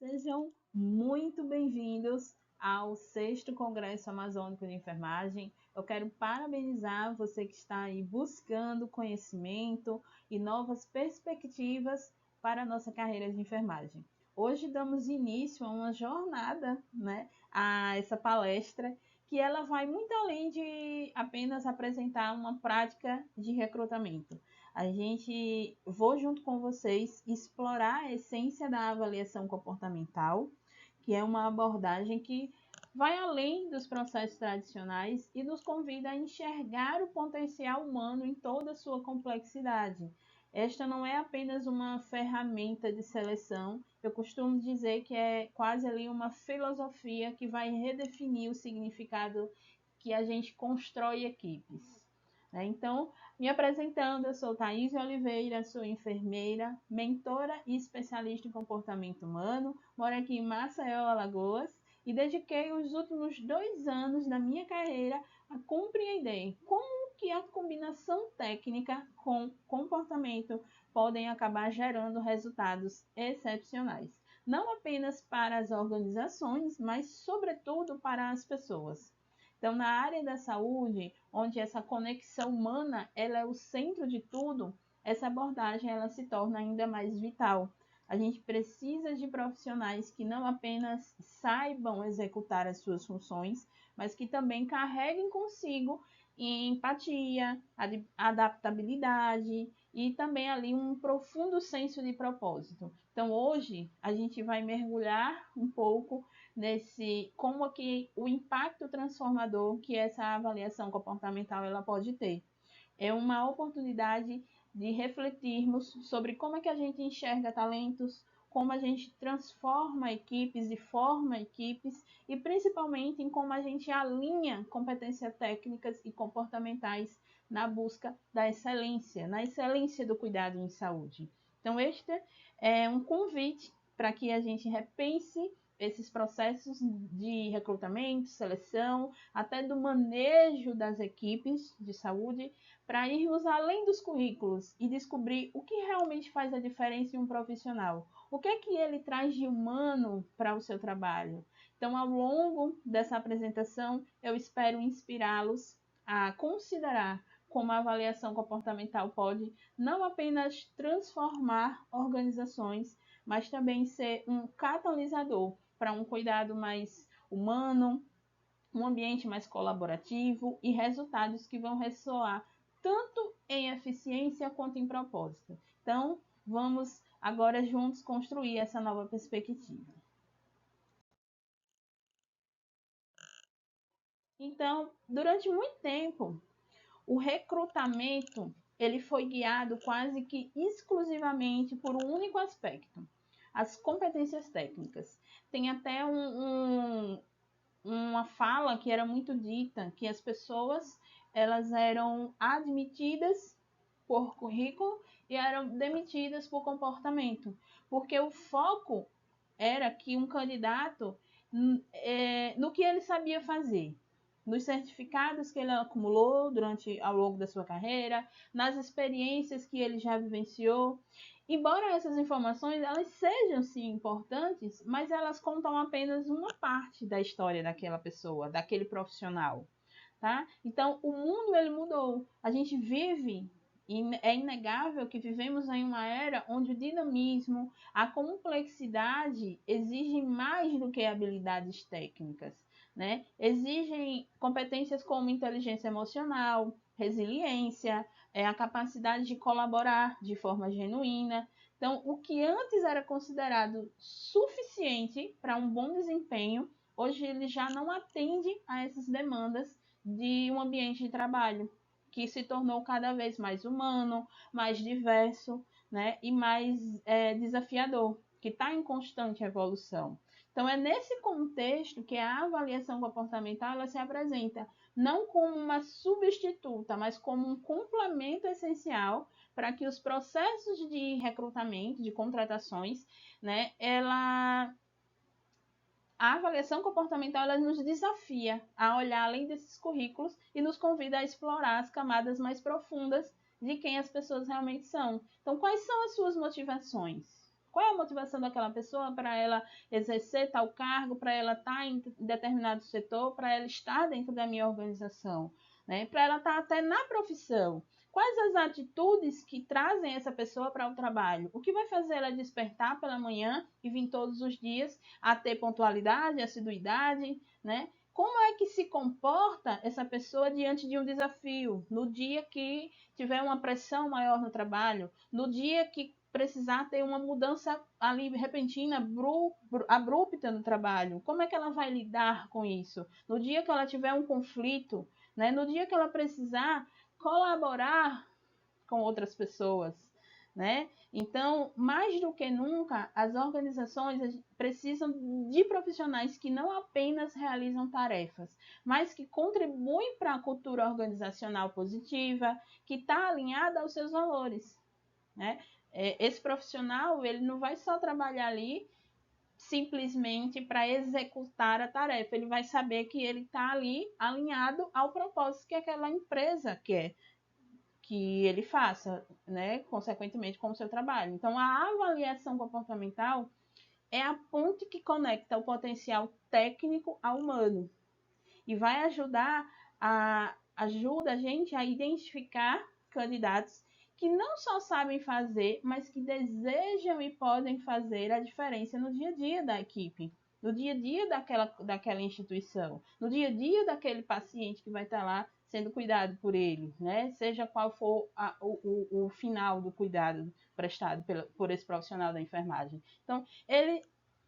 Sejam muito bem-vindos ao 6º Congresso Amazônico de Enfermagem. Eu quero parabenizar você que está aí buscando conhecimento e novas perspectivas para a nossa carreira de enfermagem. Hoje damos início a uma jornada, a essa palestra, que ela vai muito além de apenas apresentar uma prática de recrutamento. Vou junto com vocês explorar a essência da avaliação comportamental, que é uma abordagem que vai além dos processos tradicionais e nos convida a enxergar o potencial humano em toda a sua complexidade. Esta não é apenas uma ferramenta de seleção, eu costumo dizer que é quase ali uma filosofia que vai redefinir o significado que a gente constrói equipes. Então, me apresentando, eu sou Thaís Oliveira, sou enfermeira, mentora e especialista em comportamento humano, moro aqui em Maceió, Alagoas, e dediquei os últimos 2 anos da minha carreira a compreender como que a combinação técnica com comportamento podem acabar gerando resultados excepcionais. Não apenas para as organizações, mas sobretudo para as pessoas. Então, na área da saúde, onde essa conexão humana ela é o centro de tudo, essa abordagem ela se torna ainda mais vital. A gente precisa de profissionais que não apenas saibam executar as suas funções, mas que também carreguem consigo empatia, adaptabilidade e também ali um profundo senso de propósito. Então, hoje a gente vai mergulhar um pouco nesse como que o impacto transformador que essa avaliação comportamental ela pode ter. É uma oportunidade de refletirmos sobre como é que a gente enxerga talentos, como a gente transforma equipes e forma equipes e principalmente em como a gente alinha competências técnicas e comportamentais na busca da excelência, na excelência do cuidado em saúde. Então, este é um convite para que a gente repense esses processos de recrutamento, seleção, até do manejo das equipes de saúde, para irmos além dos currículos e descobrir o que realmente faz a diferença em um profissional. O que é que ele traz de humano para o seu trabalho? Então, ao longo dessa apresentação, eu espero inspirá-los a considerar como a avaliação comportamental pode não apenas transformar organizações, mas também ser um catalisador para um cuidado mais humano, um ambiente mais colaborativo e resultados que vão ressoar tanto em eficiência quanto em propósito. Então, vamos agora juntos construir essa nova perspectiva. Então, durante muito tempo, o recrutamento ele foi guiado quase que exclusivamente por um único aspecto, as competências técnicas. Tem até uma fala que era muito dita, que as pessoas elas eram admitidas por currículo e eram demitidas por comportamento, porque o foco era que um candidato no que ele sabia fazer, nos certificados que ele acumulou ao longo da sua carreira, nas experiências que ele já vivenciou. Embora essas informações elas sejam sim importantes, mas elas contam apenas uma parte da história daquela pessoa, daquele profissional, tá? Então, o mundo ele mudou. A gente vive é inegável que vivemos em uma era onde o dinamismo, a complexidade exigem mais do que habilidades técnicas, né? Exigem competências como inteligência emocional, resiliência, a capacidade de colaborar de forma genuína. Então, o que antes era considerado suficiente para um bom desempenho, hoje ele já não atende a essas demandas de um ambiente de trabalho que se tornou cada vez mais humano, mais diverso, né, e mais desafiador, que está em constante evolução. Então, é nesse contexto que a avaliação comportamental ela se apresenta não como uma substituta, mas como um complemento essencial para que os processos de recrutamento, de contratações, né, a avaliação comportamental ela nos desafia a olhar além desses currículos e nos convida a explorar as camadas mais profundas de quem as pessoas realmente são. Então, quais são as suas motivações? Qual é a motivação daquela pessoa para ela exercer tal cargo, para ela estar em determinado setor, para ela estar dentro da minha organização, né? Para ela estar até na profissão. Quais as atitudes que trazem essa pessoa para o trabalho? O que vai fazer ela despertar pela manhã e vir todos os dias a ter pontualidade, assiduidade, né? Como é que se comporta essa pessoa diante de um desafio? No dia que tiver uma pressão maior no trabalho, no dia que precisar ter uma mudança ali repentina, abrupta no trabalho, como é que ela vai lidar com isso? No dia que ela tiver um conflito, né? No dia que ela precisar colaborar com outras pessoas, né? Então, mais do que nunca, as organizações precisam de profissionais que não apenas realizam tarefas, mas que contribuem para a cultura organizacional positiva, que está alinhada aos seus valores, né? Esse profissional, ele não vai só trabalhar ali simplesmente para executar a tarefa, ele vai saber que ele está ali alinhado ao propósito que aquela empresa quer que ele faça, né, consequentemente com o seu trabalho. Então, a avaliação comportamental é a ponte que conecta o potencial técnico ao humano e vai ajuda a gente a identificar candidatos que não só sabem fazer, mas que desejam e podem fazer a diferença no dia a dia da equipe, no dia a dia daquela instituição, no dia a dia daquele paciente que vai estar lá sendo cuidado por ele, né? Seja qual for o final do cuidado prestado por esse profissional da enfermagem. Então,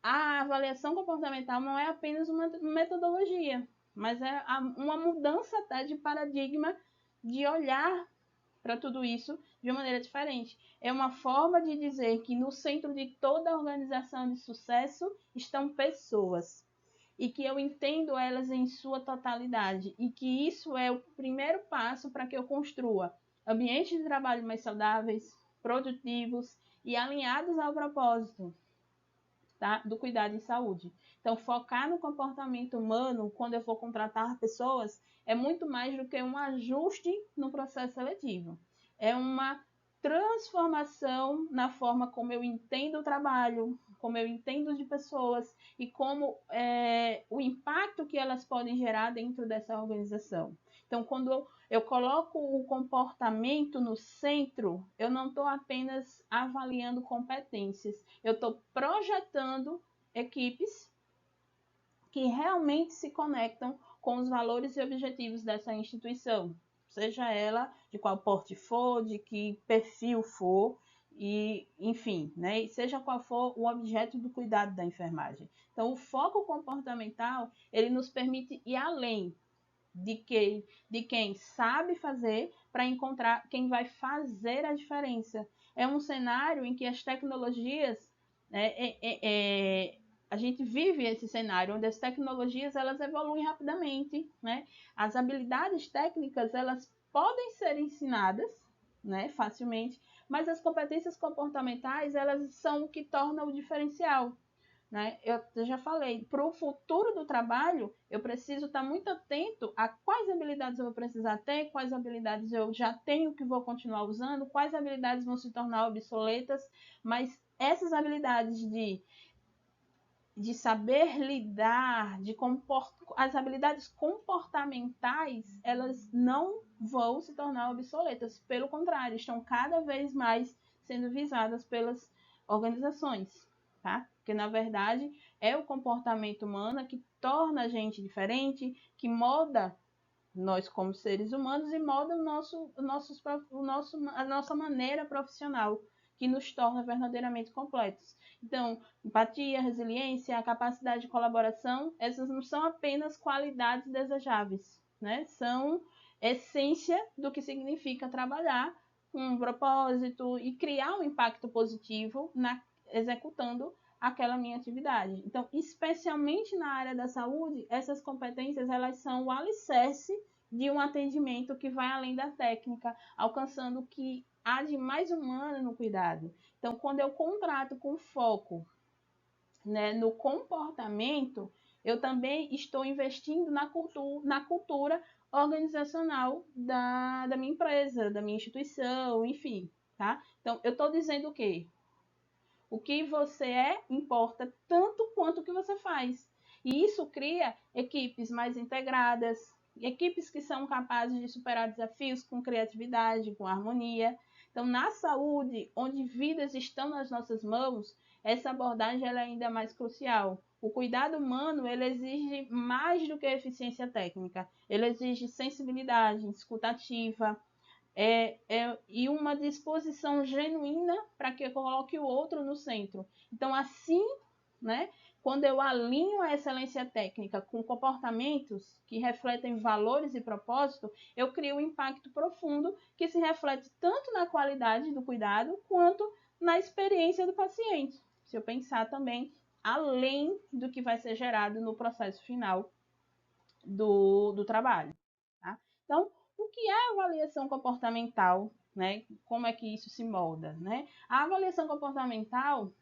a avaliação comportamental não é apenas uma metodologia, mas é uma mudança até de paradigma de olhar para tudo isso de uma maneira diferente. É uma forma de dizer que no centro de toda organização de sucesso estão pessoas e que eu entendo elas em sua totalidade e que isso é o primeiro passo para que eu construa ambientes de trabalho mais saudáveis, produtivos e alinhados ao propósito, tá? Do cuidado em saúde. Então, focar no comportamento humano quando eu for contratar pessoas é muito mais do que um ajuste no processo seletivo. É uma transformação na forma como eu entendo o trabalho, como eu entendo de pessoas e como o impacto que elas podem gerar dentro dessa organização. Então, quando eu coloco o comportamento no centro, eu não estou apenas avaliando competências, eu estou projetando equipes que realmente se conectam com os valores e objetivos dessa instituição, seja ela de qual porte for, de que perfil for, e enfim, né? E seja qual for o objeto do cuidado da enfermagem. Então, o foco comportamental, ele nos permite ir além de quem sabe fazer para encontrar quem vai fazer a diferença. É um cenário em que as tecnologias, a gente vive esse cenário onde as tecnologias elas evoluem rapidamente, né? As habilidades técnicas elas podem ser ensinadas, né, facilmente, mas as competências comportamentais elas são o que torna o diferencial. Né? Eu já falei, para o futuro do trabalho, eu preciso estar muito atento a quais habilidades eu vou precisar ter, quais habilidades eu já tenho que vou continuar usando, quais habilidades vão se tornar obsoletas, mas essas habilidades de saber lidar, as habilidades comportamentais, elas não vão se tornar obsoletas, pelo contrário, estão cada vez mais sendo visadas pelas organizações. Tá? Porque, na verdade, é o comportamento humano que torna a gente diferente, que molda nós como seres humanos e molda a nossa maneira profissional, que nos torna verdadeiramente completos. Então, empatia, resiliência, a capacidade de colaboração, essas não são apenas qualidades desejáveis, né? São essência do que significa trabalhar com um propósito e criar um impacto positivo executando aquela minha atividade. Então, especialmente na área da saúde, essas competências elas são o alicerce de um atendimento que vai além da técnica, alcançando o que há de mais humano no cuidado. Então, quando eu contrato com foco, né, no comportamento, eu também estou investindo na cultura organizacional da minha empresa, da minha instituição, enfim. Tá? Então, eu estou dizendo o quê? O que você é importa tanto quanto o que você faz. E isso cria equipes mais integradas, equipes que são capazes de superar desafios com criatividade, com harmonia. Então, na saúde, onde vidas estão nas nossas mãos, essa abordagem ela é ainda mais crucial. O cuidado humano ele exige mais do que eficiência técnica. Ele exige sensibilidade, escutativa, e uma disposição genuína para que eu coloque o outro no centro. Então, assim, né, quando eu alinho a excelência técnica com comportamentos que refletem valores e propósito, eu crio um impacto profundo que se reflete tanto na qualidade do cuidado quanto na experiência do paciente. Se eu pensar também além do que vai ser gerado no processo final do trabalho. Tá? Então, o que é avaliação comportamental? Né? Como é que isso se molda? Né? A avaliação comportamental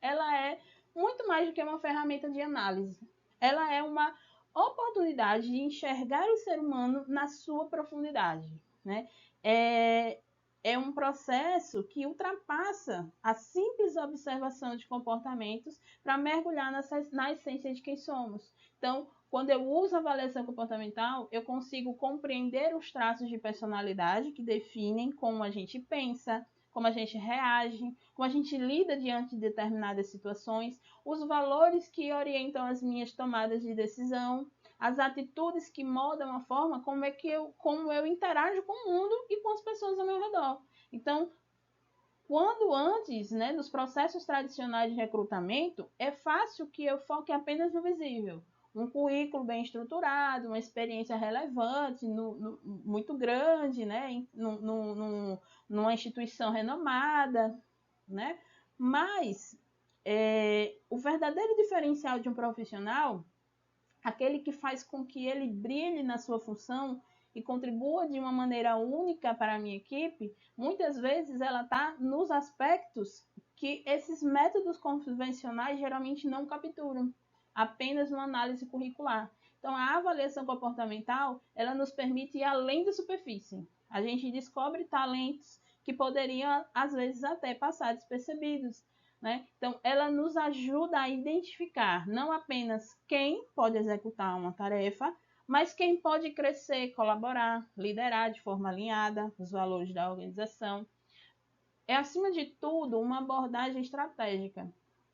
ela é muito mais do que uma ferramenta de análise. Ela é uma oportunidade de enxergar o ser humano na sua profundidade. Né? É um processo que ultrapassa a simples observação de comportamentos para mergulhar na essência de quem somos. Então, quando eu uso a avaliação comportamental, eu consigo compreender os traços de personalidade que definem como a gente pensa, como a gente reage, como a gente lida diante de determinadas situações, os valores que orientam as minhas tomadas de decisão, as atitudes que moldam a forma como eu interajo com o mundo e com as pessoas ao meu redor. Então, quando antes, né, nos processos tradicionais de recrutamento, é fácil que eu foque apenas no visível. Um currículo bem estruturado, uma experiência relevante, muito grande, né, numa instituição renomada, né? Mas o verdadeiro diferencial de um profissional, aquele que faz com que ele brilhe na sua função e contribua de uma maneira única para a minha equipe, muitas vezes ela está nos aspectos que esses métodos convencionais geralmente não capturam, apenas uma análise curricular. Então, a avaliação comportamental, ela nos permite ir além da superfície. A gente descobre talentos que poderiam, às vezes, até passar despercebidos. Né? Então, ela nos ajuda a identificar não apenas quem pode executar uma tarefa, mas quem pode crescer, colaborar, liderar de forma alinhada os valores da organização. É, acima de tudo, uma abordagem estratégica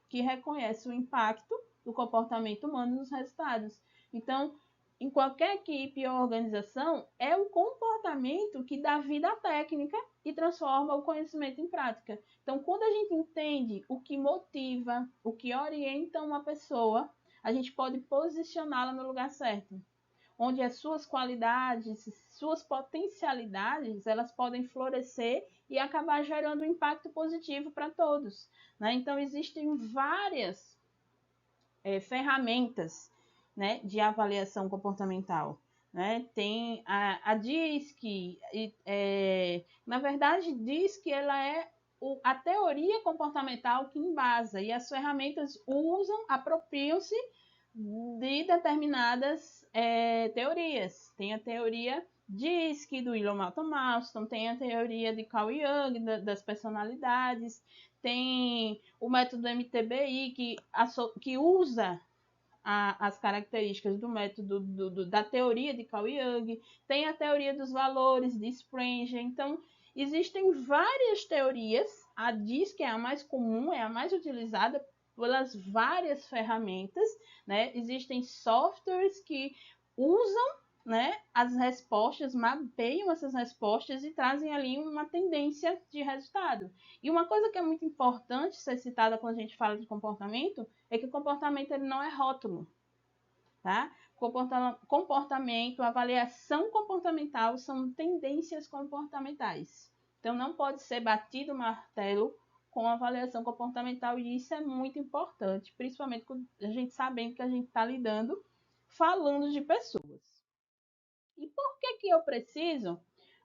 que reconhece o impacto do comportamento humano nos resultados. Então, em qualquer equipe ou organização, é o comportamento que dá vida à técnica e transforma o conhecimento em prática. Então, quando a gente entende o que motiva, o que orienta uma pessoa, a gente pode posicioná-la no lugar certo, onde as suas qualidades, suas potencialidades, elas podem florescer e acabar gerando um impacto positivo para todos. Né? Então, existem várias ferramentas, né, de avaliação comportamental. Né? Tem a DISC, na verdade, DISC ela é a teoria comportamental que embasa, e as ferramentas apropriam-se de determinadas teorias. Tem a teoria DISC, do William Malcolm Marston, tem a teoria de Carl Jung, das personalidades, tem o método MTBI, que usa as características do método da teoria de Carl Jung, tem a teoria dos valores de Springer. Então, existem várias teorias, a DISC é a mais comum, é a mais utilizada pelas várias ferramentas, né? Existem softwares que usam, né, as respostas, mapeiam essas respostas e trazem ali uma tendência de resultado. E uma coisa que é muito importante ser citada quando a gente fala de comportamento é que o comportamento ele não é rótulo. Tá? Comportamento, avaliação comportamental são tendências comportamentais. Então, não pode ser batido o martelo com avaliação comportamental, e isso é muito importante, principalmente quando a gente sabendo que a gente está falando de pessoas. E por que eu preciso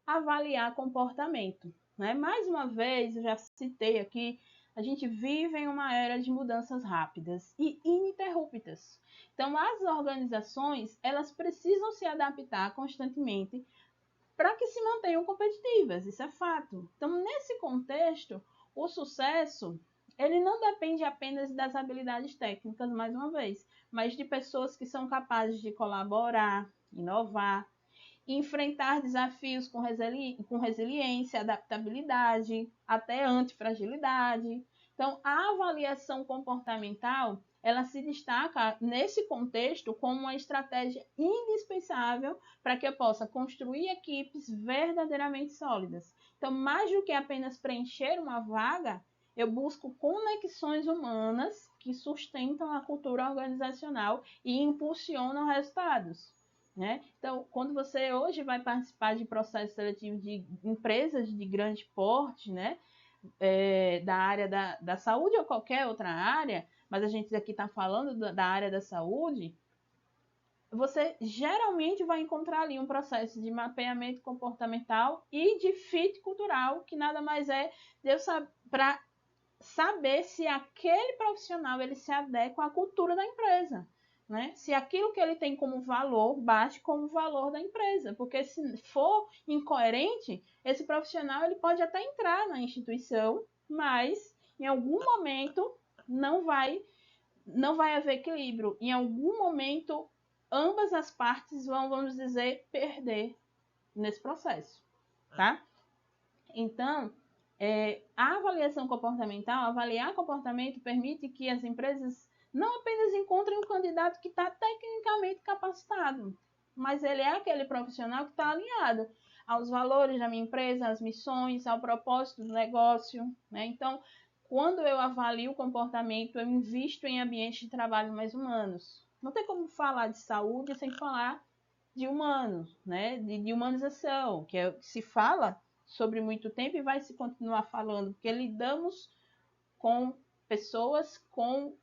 avaliar comportamento? Né? Mais uma vez, eu já citei aqui, a gente vive em uma era de mudanças rápidas e ininterruptas. Então, as organizações, elas precisam se adaptar constantemente para que se mantenham competitivas, isso é fato. Então, nesse contexto, o sucesso, ele não depende apenas das habilidades técnicas, mais uma vez, mas de pessoas que são capazes de colaborar, inovar, enfrentar desafios com resiliência, adaptabilidade, até antifragilidade. Então, a avaliação comportamental, ela se destaca nesse contexto como uma estratégia indispensável para que eu possa construir equipes verdadeiramente sólidas. Então, mais do que apenas preencher uma vaga, eu busco conexões humanas que sustentam a cultura organizacional e impulsionam resultados. Né? Então, quando você hoje vai participar de processos seletivos de empresas de grande porte, né? Da área da saúde ou qualquer outra área, mas a gente aqui está falando da área da saúde, você geralmente vai encontrar ali um processo de mapeamento comportamental e de fit cultural, que nada mais é para saber se aquele profissional ele se adequa à cultura da empresa. Né? Se aquilo que ele tem como valor bate com o valor da empresa, porque se for incoerente, esse profissional ele pode até entrar na instituição, mas em algum momento não vai haver equilíbrio. Em algum momento, ambas as partes vão, vamos dizer, perder nesse processo, tá? Então, a avaliação comportamental, avaliar comportamento permite que as empresas não apenas encontrem um candidato que está tecnicamente capacitado, mas ele é aquele profissional que está alinhado aos valores da minha empresa, às missões, ao propósito do negócio. Né? Então, quando eu avalio o comportamento, eu invisto em ambientes de trabalho mais humanos. Não tem como falar de saúde sem falar de humanos, né? de humanização, que se fala sobre muito tempo e vai se continuar falando, porque lidamos com pessoas com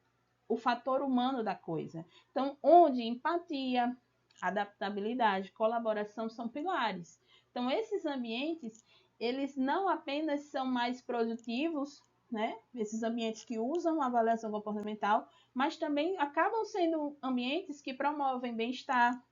o fator humano da coisa. Então, onde empatia, adaptabilidade, colaboração são pilares. Então, esses ambientes, eles não apenas são mais produtivos, né? Esses ambientes que usam a avaliação comportamental, mas também acabam sendo ambientes que promovem bem-estar,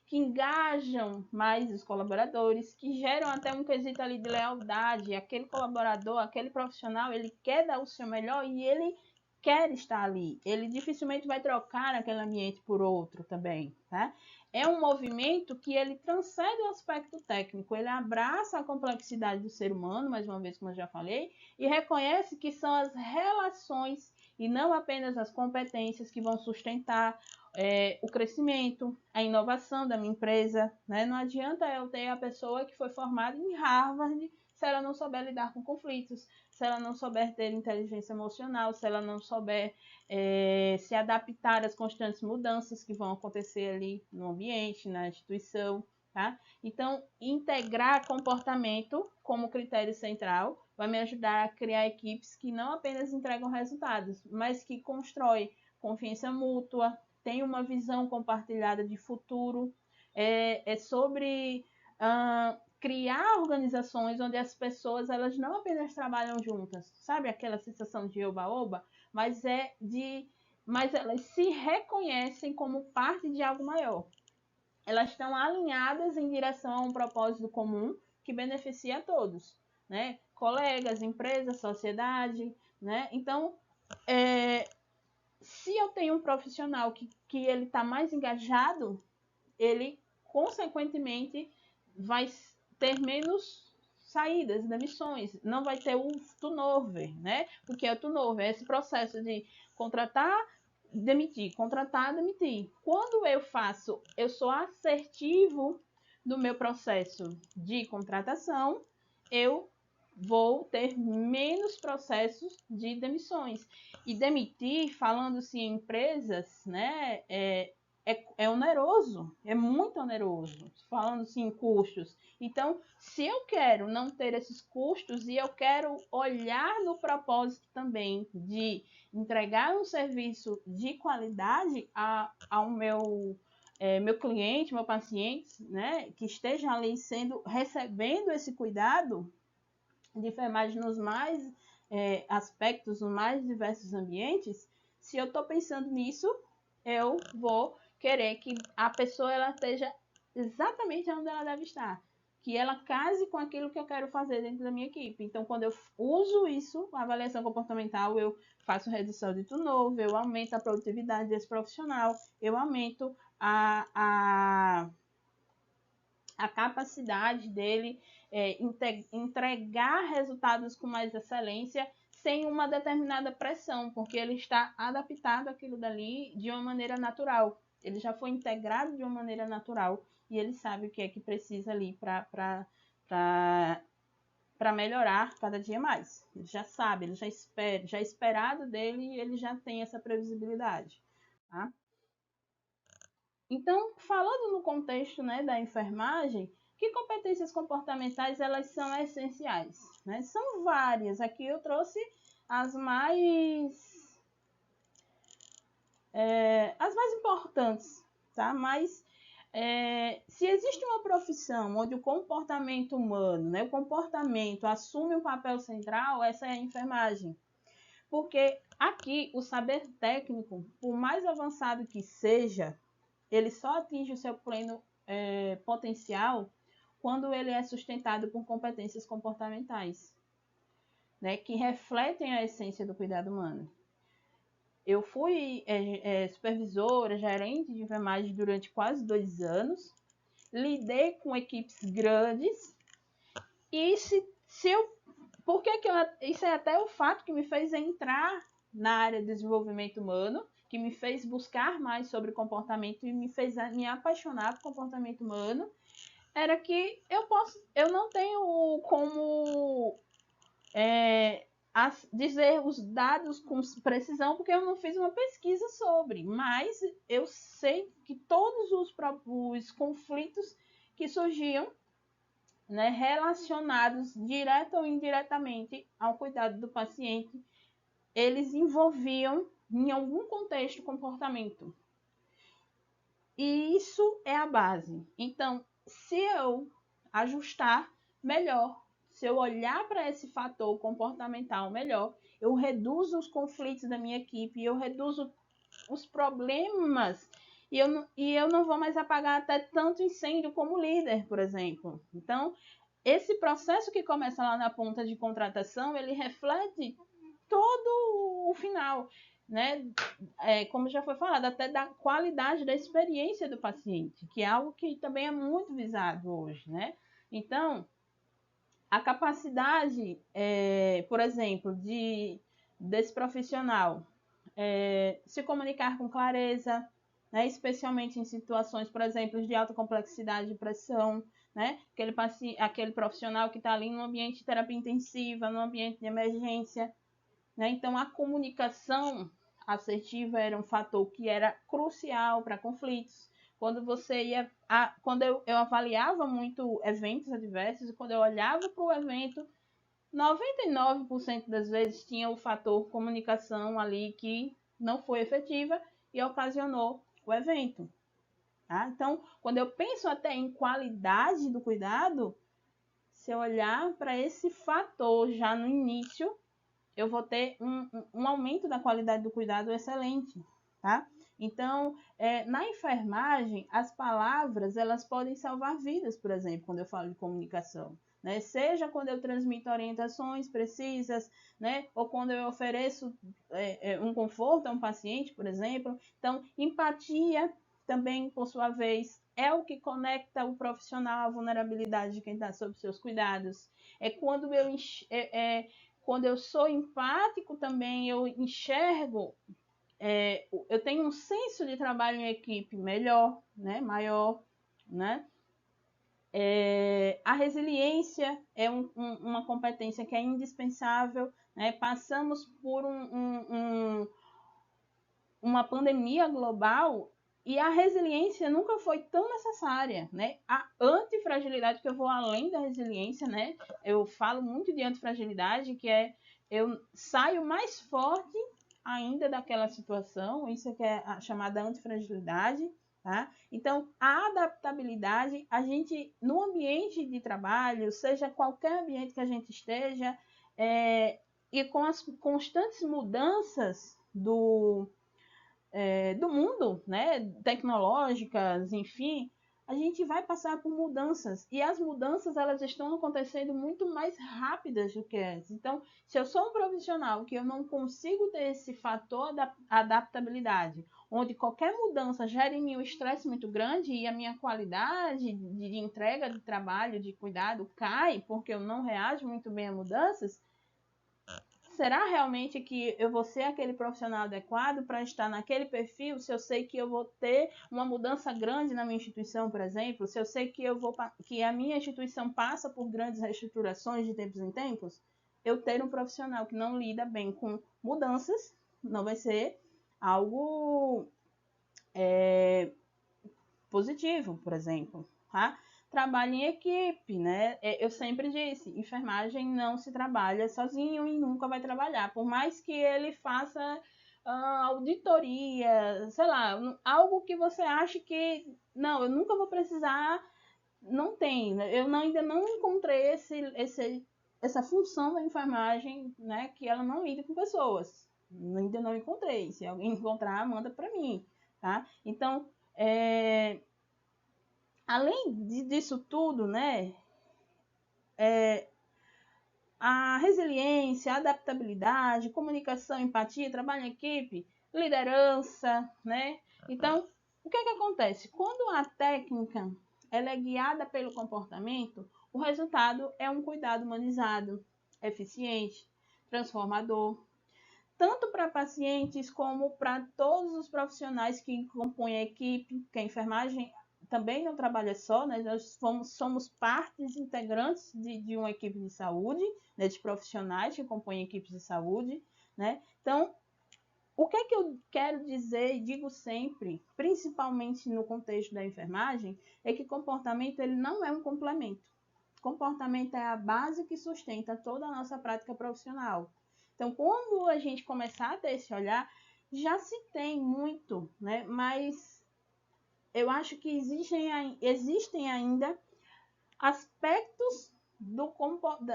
que engajam mais os colaboradores, que geram até um quesito ali de lealdade. Aquele colaborador, aquele profissional, ele quer dar o seu melhor e ele quer estar ali. Ele dificilmente vai trocar aquele ambiente por outro também, tá? É um movimento que ele transcende o aspecto técnico, ele abraça a complexidade do ser humano, mais uma vez, como eu já falei, e reconhece que são as relações e não apenas as competências que vão sustentar o crescimento, a inovação da minha empresa. Né? Não adianta eu ter a pessoa que foi formada em Harvard se ela não souber lidar com conflitos, se ela não souber ter inteligência emocional, se ela não souber se adaptar às constantes mudanças que vão acontecer ali no ambiente, na instituição. Tá? Então, integrar comportamento como critério central vai me ajudar a criar equipes que não apenas entregam resultados, mas que constroem confiança mútua, tem uma visão compartilhada de futuro, é sobre criar organizações onde as pessoas elas não apenas trabalham juntas, sabe aquela sensação de oba-oba, mas elas se reconhecem como parte de algo maior. Elas estão alinhadas em direção a um propósito comum que beneficia a todos, né? Colegas, empresas, sociedade, né? Então, se eu tenho um profissional que ele está mais engajado, ele, consequentemente, vai ter menos saídas, demissões, não vai ter o turnover, né? Porque o turnover é esse processo de contratar, demitir, contratar, demitir. Quando eu sou assertivo no meu processo de contratação, eu vou ter menos processos de demissões. E demitir, falando-se em empresas, né, é oneroso, é muito oneroso, falando-se em custos. Então, se eu quero não ter esses custos e eu quero olhar no propósito também de entregar um serviço de qualidade ao meu cliente, meu paciente, né, que esteja ali recebendo esse cuidado de enfermagem nos mais aspectos, nos mais diversos ambientes, se eu estou pensando nisso, eu vou querer que a pessoa ela esteja exatamente onde ela deve estar, que ela case com aquilo que eu quero fazer dentro da minha equipe. Então, quando eu uso isso, a avaliação comportamental, eu faço redução de turnover, eu aumento a produtividade desse profissional, eu aumento a capacidade dele entregar resultados com mais excelência sem uma determinada pressão, porque ele está adaptado àquilo dali de uma maneira natural. Ele já foi integrado de uma maneira natural e ele sabe o que é que precisa ali para melhorar cada dia mais. Ele já sabe, ele já espera, já é esperado dele e ele já tem essa previsibilidade. Tá? Então, falando no contexto, né, da enfermagem, que competências comportamentais elas são essenciais? Né? São várias. Aqui eu trouxe as mais importantes, tá? Mas se existe uma profissão onde o comportamento humano, né, o comportamento assume um papel central, essa é a enfermagem. Porque aqui o saber técnico, por mais avançado que seja, ele só atinge o seu pleno potencial quando ele é sustentado por competências comportamentais, né, que refletem a essência do cuidado humano. Eu fui supervisora, gerente de enfermagem durante quase 2 anos, lidei com equipes grandes e isso é até o fato que me fez entrar na área de desenvolvimento humano, que me fez buscar mais sobre comportamento e me fez me apaixonar por comportamento humano, era que eu não tenho como dizer os dados com precisão, porque eu não fiz uma pesquisa sobre, mas eu sei que todos os conflitos que surgiam, né, relacionados direta ou indiretamente ao cuidado do paciente, eles envolviam em algum contexto comportamento. E isso é a base. Então, se eu ajustar melhor, se eu olhar para esse fator comportamental melhor, eu reduzo os conflitos da minha equipe, eu reduzo os problemas e eu não vou mais apagar até tanto incêndio como líder, por exemplo. Então, esse processo que começa lá na ponta de contratação, ele reflete todo o final, né? Como já foi falado, até da qualidade da experiência do paciente, que é algo que também é muito visado hoje, né? Então, a capacidade, por exemplo, desse profissional se comunicar com clareza, né? Especialmente em situações, por exemplo, de alta complexidade de pressão, né? Aquele profissional que está ali no ambiente de terapia intensiva, no ambiente de emergência, né? Então, a comunicação assertiva era um fator que era crucial para conflitos. Quando eu avaliava muito eventos adversos, e quando eu olhava para o evento, 99% das vezes tinha o fator comunicação ali que não foi efetiva e ocasionou o evento. Tá? Então, quando eu penso até em qualidade do cuidado, se eu olhar para esse fator já no início, eu vou ter um aumento da qualidade do cuidado excelente, tá? Então, na enfermagem, as palavras, elas podem salvar vidas, por exemplo, quando eu falo de comunicação, né? Seja quando eu transmito orientações precisas, né? Ou quando eu ofereço um conforto a um paciente, por exemplo. Então, empatia também, por sua vez, é o que conecta o profissional à vulnerabilidade de quem está sob seus cuidados. É quando eu sou empático também, eu enxergo, eu tenho um senso de trabalho em equipe melhor, né, maior, né? A resiliência é uma competência que é indispensável, né? Passamos por uma pandemia global e a resiliência nunca foi tão necessária, né? A antifragilidade, que eu vou além da resiliência, né? Eu falo muito de antifragilidade, que eu saio mais forte ainda daquela situação, isso que é a chamada antifragilidade, tá? Então, a adaptabilidade, a gente, no ambiente de trabalho, seja qualquer ambiente que a gente esteja, e com as constantes mudanças do mundo, né, tecnológicas, enfim, a gente vai passar por mudanças, e as mudanças elas estão acontecendo muito mais rápidas do que antes. Então, se eu sou um profissional que eu não consigo ter esse fator da adaptabilidade, onde qualquer mudança gera em mim um estresse muito grande e a minha qualidade de entrega de trabalho, de cuidado cai porque eu não reajo muito bem a mudanças, será realmente que eu vou ser aquele profissional adequado para estar naquele perfil, se eu sei que eu vou ter uma mudança grande na minha instituição, por exemplo, se eu sei que a minha instituição passa por grandes reestruturações de tempos em tempos, eu ter um profissional que não lida bem com mudanças não vai ser algo positivo, por exemplo, tá? Trabalho em equipe, né? Eu sempre disse, enfermagem não se trabalha sozinho e nunca vai trabalhar, por mais que ele faça auditoria, sei lá, algo que você acha que, não, eu nunca vou precisar, não tem, né? Eu ainda não encontrei essa função da enfermagem, né, que ela não lida com pessoas, ainda não encontrei, se alguém encontrar, manda para mim, tá? Então, além disso tudo, né, a resiliência, a adaptabilidade, comunicação, empatia, trabalho em equipe, liderança, né? Então, o que acontece? Quando a técnica ela é guiada pelo comportamento, o resultado é um cuidado humanizado, eficiente, transformador, tanto para pacientes como para todos os profissionais que compõem a equipe, que a enfermagem também não trabalha só, né? Nós somos partes integrantes de uma equipe de saúde, né? De profissionais que compõem equipes de saúde, né? Então, o que é que eu quero dizer e digo sempre, principalmente no contexto da enfermagem, é que comportamento ele não é um complemento. Comportamento é a base que sustenta toda a nossa prática profissional. Então, quando a gente começar a ter esse olhar, já se tem muito, né? Mas eu acho que existem ainda aspectos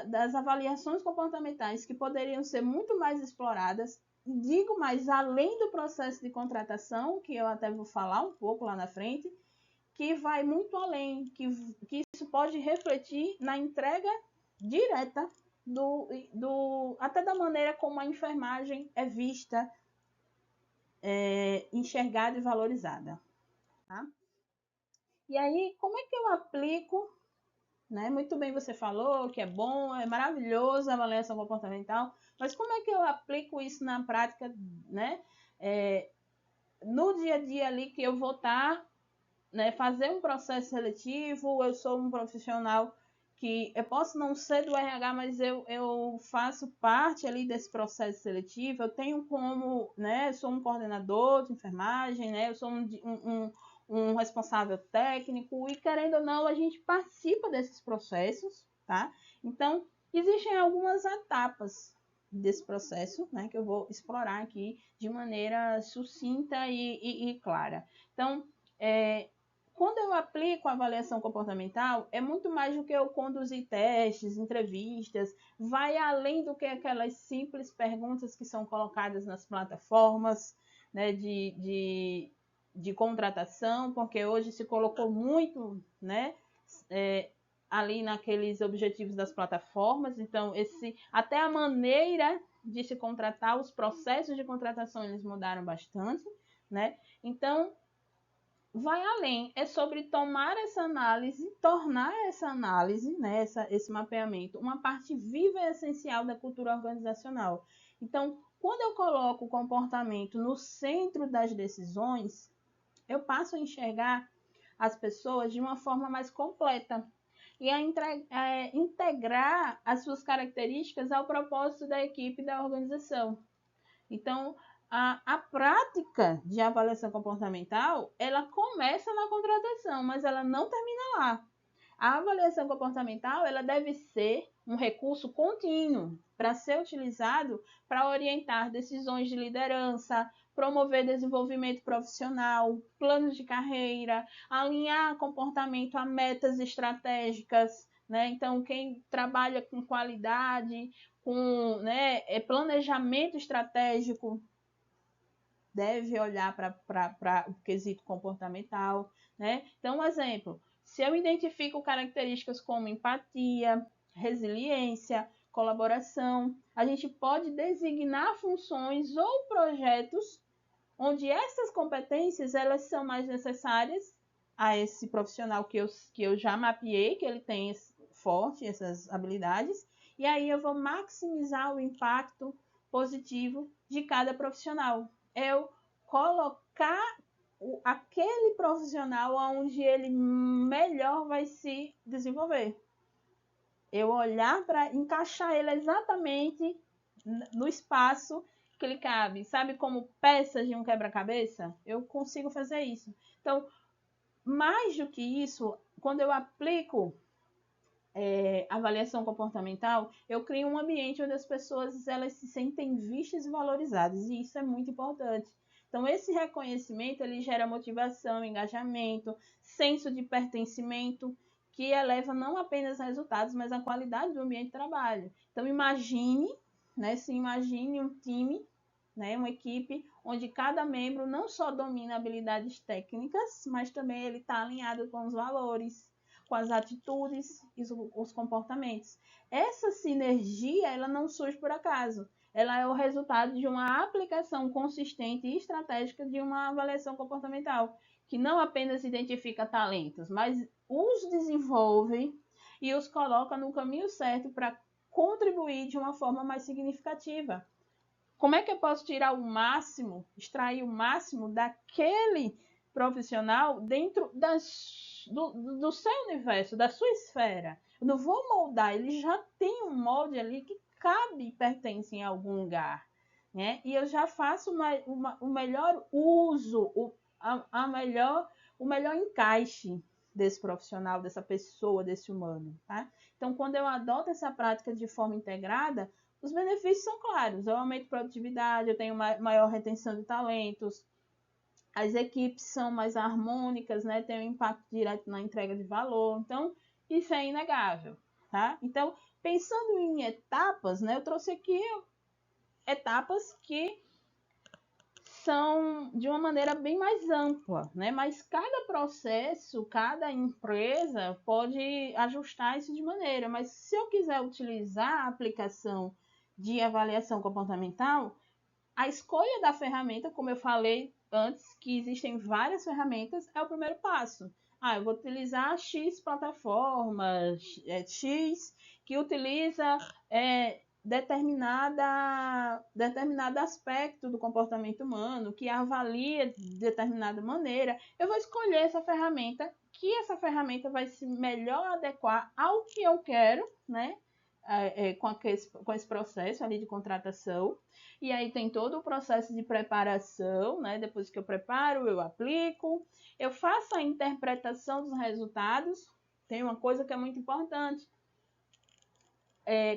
das avaliações comportamentais que poderiam ser muito mais exploradas. Digo mais, além do processo de contratação, que eu até vou falar um pouco lá na frente, que vai muito além, que isso pode refletir na entrega direta até da maneira como a enfermagem é vista, enxergada e valorizada. Tá? E aí, como é que eu aplico, né? Muito bem você falou que é bom, é maravilhoso a avaliação comportamental, mas como é que eu aplico isso na prática, né? No dia a dia ali que eu vou estar, né, fazer um processo seletivo, eu sou um profissional que eu posso não ser do RH, mas eu faço parte ali desse processo seletivo, eu tenho como, né, sou um coordenador de enfermagem, né, eu sou um responsável técnico e, querendo ou não, a gente participa desses processos, tá? Então, existem algumas etapas desse processo, né, que eu vou explorar aqui de maneira sucinta e clara. Então, quando eu aplico a avaliação comportamental, é muito mais do que eu conduzir testes, entrevistas, vai além do que aquelas simples perguntas que são colocadas nas plataformas, né, de contratação, porque hoje se colocou muito, né, ali naqueles objetivos das plataformas, então até a maneira de se contratar, os processos de contratação eles mudaram bastante, né? Então, vai além, é sobre tomar essa análise, tornar essa análise, né, esse mapeamento, uma parte viva e essencial da cultura organizacional. Então, quando eu coloco o comportamento no centro das decisões, eu passo a enxergar as pessoas de uma forma mais completa e a integrar as suas características ao propósito da equipe e da organização. Então, a prática de avaliação comportamental, ela começa na contratação, mas ela não termina lá. A avaliação comportamental, ela deve ser um recurso contínuo para ser utilizado para orientar decisões de liderança, promover desenvolvimento profissional, planos de carreira, alinhar comportamento a metas estratégicas, né? Então, quem trabalha com qualidade, com, né, planejamento estratégico, deve olhar para o quesito comportamental, né? Então, um exemplo, se eu identifico características como empatia, resiliência, colaboração, a gente pode designar funções ou projetos onde essas competências elas são mais necessárias a esse profissional que eu já mapeei, que ele tem forte essas habilidades, e aí eu vou maximizar o impacto positivo de cada profissional. Eu colocar aquele profissional onde ele melhor vai se desenvolver. Eu olhar para encaixar ele exatamente no espaço que ele cabe. Sabe como peças de um quebra-cabeça? Eu consigo fazer isso. Então, mais do que isso, quando eu aplico avaliação comportamental, eu crio um ambiente onde as pessoas elas se sentem vistas e valorizadas, e isso é muito importante. Então, esse reconhecimento ele gera motivação, engajamento, senso de pertencimento, que eleva não apenas resultados, mas a qualidade do ambiente de trabalho. Então, se imagine um time, né, uma equipe, onde cada membro não só domina habilidades técnicas, mas também ele está alinhado com os valores, com as atitudes e os comportamentos. Essa sinergia, ela não surge por acaso. Ela é o resultado de uma aplicação consistente e estratégica de uma avaliação comportamental, que não apenas identifica talentos, mas os desenvolve e os coloca no caminho certo para contribuir de uma forma mais significativa. Como é que eu posso tirar o máximo, extrair o máximo daquele profissional dentro do seu universo, da sua esfera? Eu não vou moldar, ele já tem um molde ali que cabe e pertence em algum lugar, né? E eu já faço o melhor uso, o melhor encaixe desse profissional, dessa pessoa, desse humano, tá? Então, quando eu adoto essa prática de forma integrada, os benefícios são claros. Eu aumento a produtividade, eu tenho maior retenção de talentos, as equipes são mais harmônicas, né? Tem um impacto direto na entrega de valor. Então, isso é inegável, tá? Então, pensando em etapas, né? Eu trouxe aqui etapas que são de uma maneira bem mais ampla, né? Mas cada processo, cada empresa pode ajustar isso de maneira. Mas se eu quiser utilizar a aplicação de avaliação comportamental, a escolha da ferramenta, como eu falei antes, que existem várias ferramentas, é o primeiro passo. Eu vou utilizar X plataforma, X, que utiliza determinado aspecto do comportamento humano, que avalia de determinada maneira. Eu vou escolher essa ferramenta, que essa ferramenta vai se melhor adequar ao que eu quero, né? Com esse processo ali de contratação. E aí tem todo o processo de preparação, né? Depois que eu preparo, eu aplico, eu faço a interpretação dos resultados. Tem uma coisa que é muito importante.